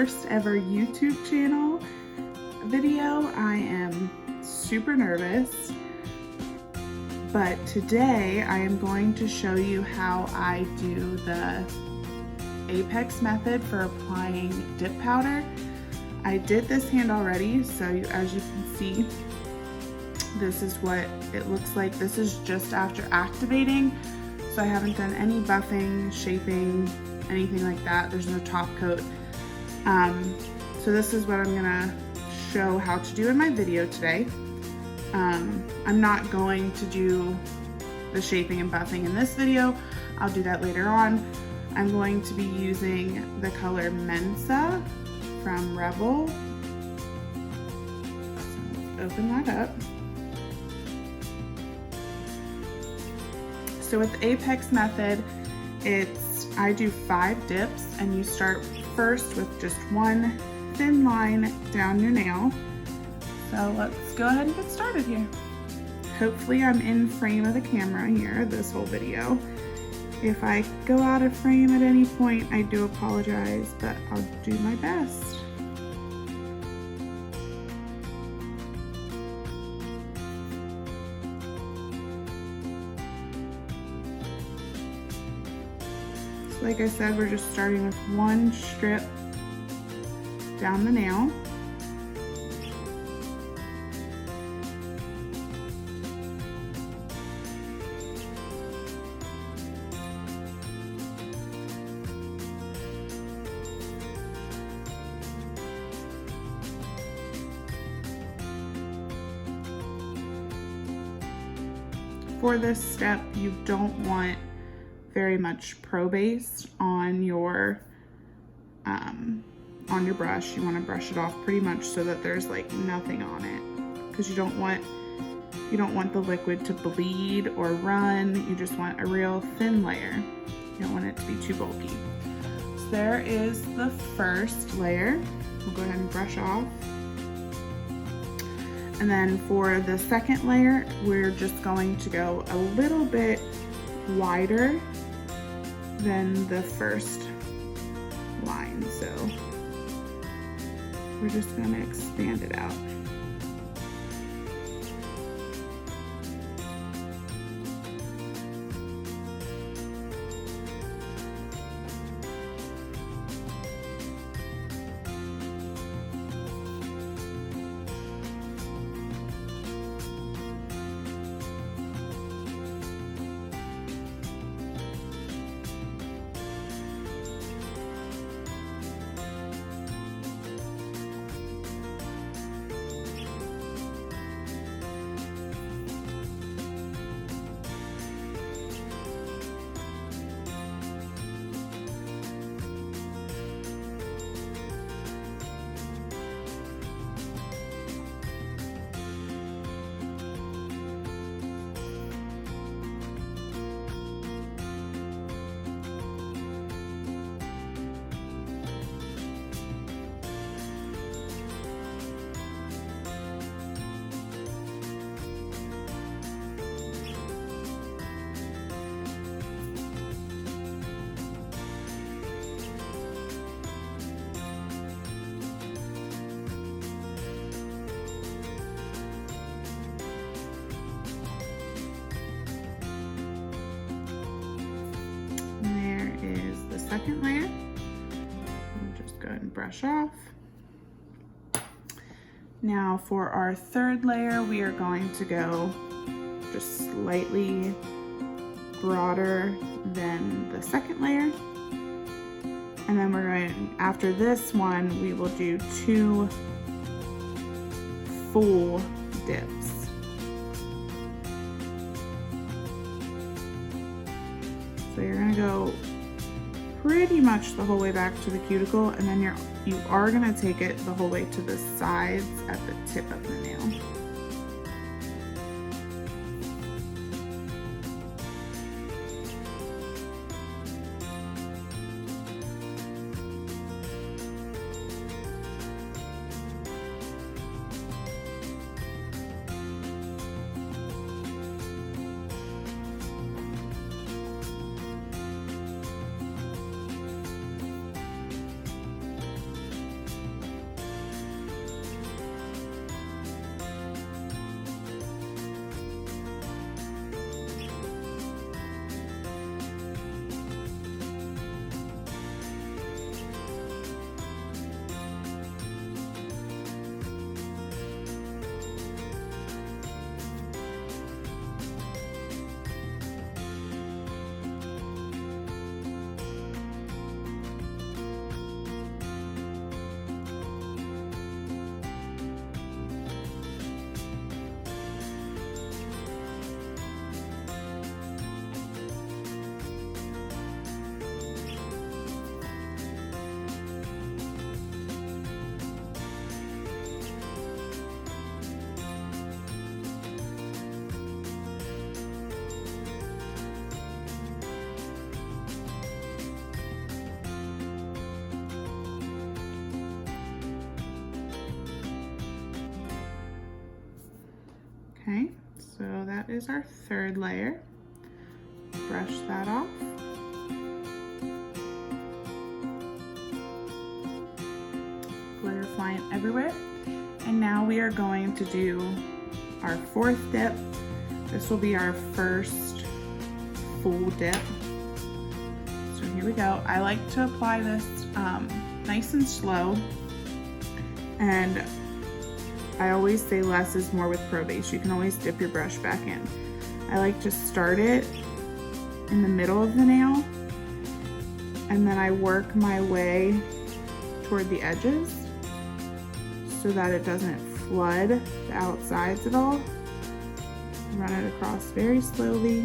first ever YouTube channel video. I am super nervous, but today I am going to show you how I do the Apex method for applying dip powder. I did this hand already, so as you can see, this is what it looks like. This is just after activating, so I haven't done any buffing, shaping, anything like that. There's no top coat. So this is what I'm gonna show how to do in my video today. I'm not going to do the shaping and buffing in this video. I'll do that later on. I'm going to be using the color Mensa from Rebel. So let's open that up. So with the Apex method, I do 5 dips, and you start first with just one thin line down your nail. So let's go ahead and get started here. Hopefully I'm in frame of the camera here this whole video. If I go out of frame at any point, I do apologize, but I'll do my best. So like I said, we're just starting with one strip down the nail. For this step, you don't want very much pro base on your brush. You want to brush it off pretty much so that there's like nothing on it, because you don't want the liquid to bleed or run. You just want a real thin layer. You don't want it to be too bulky. So there is the first layer. We'll go ahead and brush off. And then for the second layer, we're just going to go a little bit wider than the first line. So we're just going to expand it out. Second layer. We'll just go ahead and brush off. Now for our third layer, we are going to go just slightly broader than the second layer. And then we're going, after this one, we will do 2 full dips. So you're gonna go pretty much the whole way back to the cuticle, and then you are gonna take it the whole way to the sides at the tip of the nail. Okay, so that is our third layer. Brush that off. Glitter flying everywhere. And now we are going to do our fourth dip. This will be our first full dip. So here we go. I like to apply this nice and slow. And I always say less is more with Pro Base. You can always dip your brush back in. I like to start it in the middle of the nail, and then I work my way toward the edges so that it doesn't flood the outsides at all. Run it across very slowly.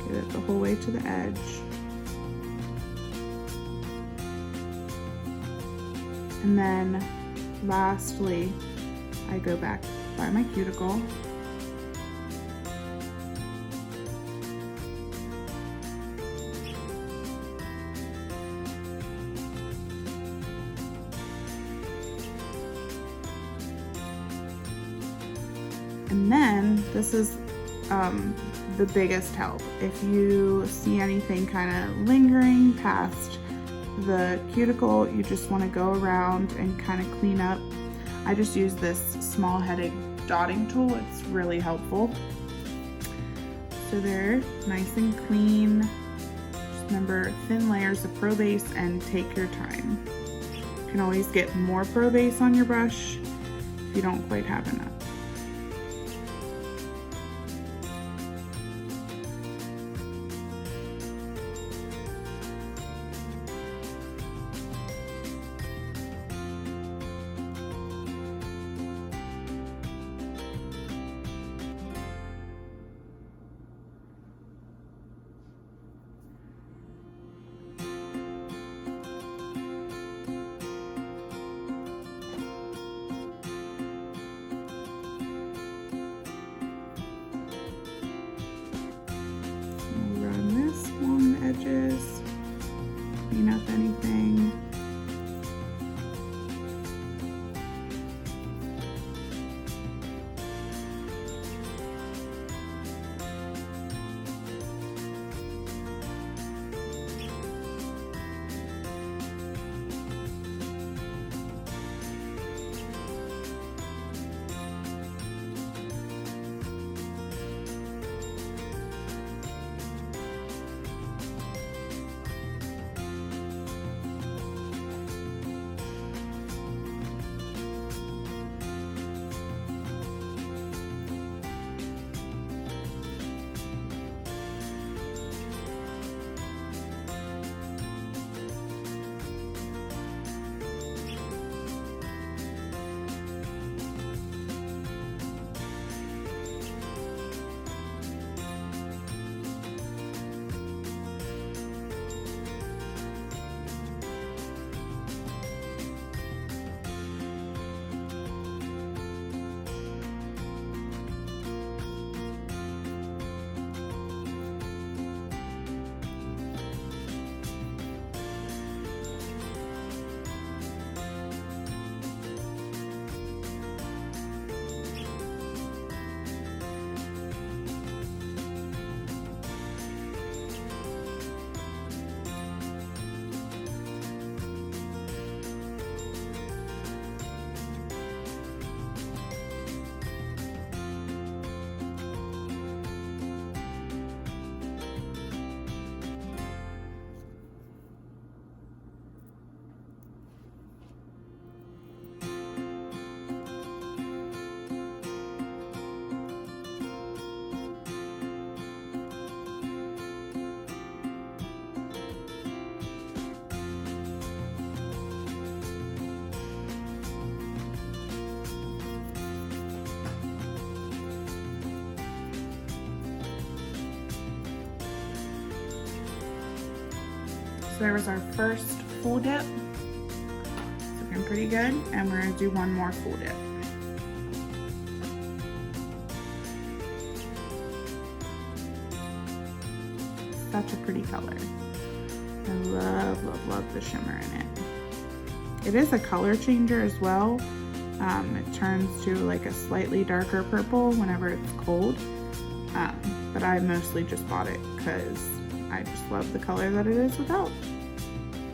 Get it the whole way to the edge. And then lastly, I go back by my cuticle. And then this is the biggest help. If you see anything kind of lingering past the cuticle, you just want to go around and kind of clean up. I just use this small-headed dotting tool. It's really helpful. So they're nice and clean. Just remember, thin layers of Pro Base and take your time. You can always get more Pro Base on your brush if you don't quite have enough. Edges, clean up anything. So there was our first full dip. It's looking pretty good, and we're gonna do one more full dip. Such a pretty color. I love, love, love the shimmer in it. It is a color changer as well. It turns to like a slightly darker purple whenever it's cold, but I mostly just bought it because I just love the color that it is without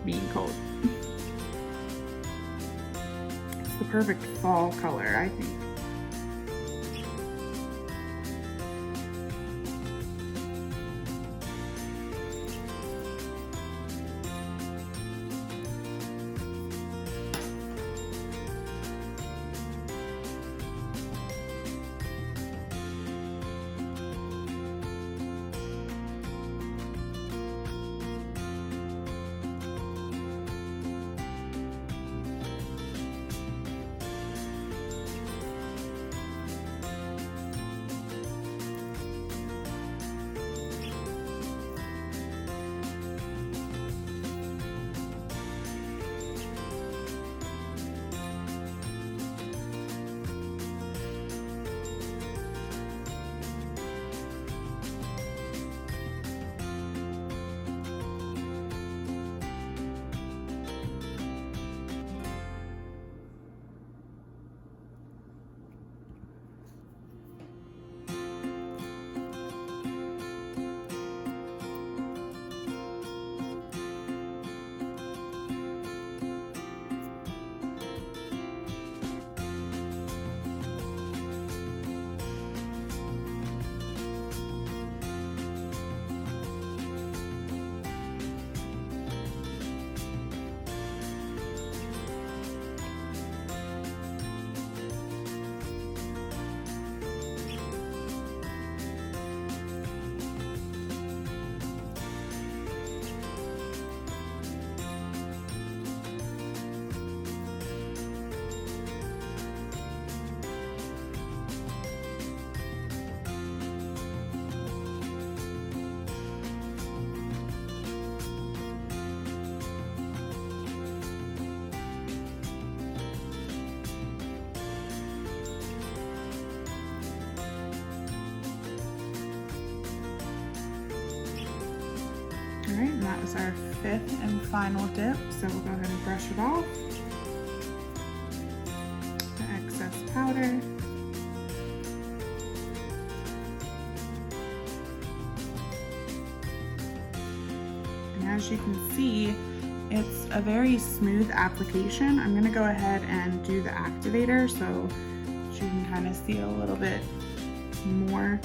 being cold. It's the perfect fall color, I think. Alright, and that was our 5th and final dip, so we'll go ahead and brush it off. The excess powder. And as you can see, it's a very smooth application. I'm going to go ahead and do the activator so you can kind of see a little bit more.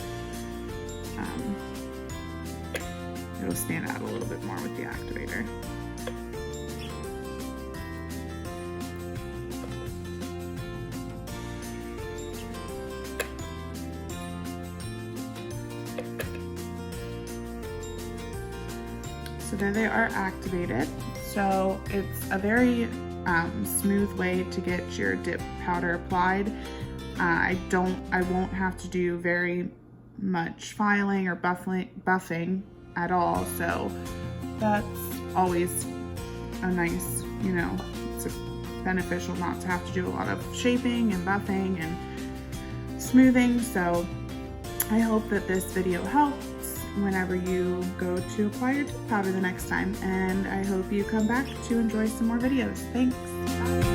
It'll stand out a little bit more with the activator. So there they are activated. So it's a very smooth way to get your dip powder applied. I won't have to do very much filing or buffing at all, so that's always a nice, it's beneficial not to have to do a lot of shaping and buffing and smoothing. So I hope that this video helps whenever you go to apply your dip powder the next time, and I hope you come back to enjoy some more videos. Thanks. Bye.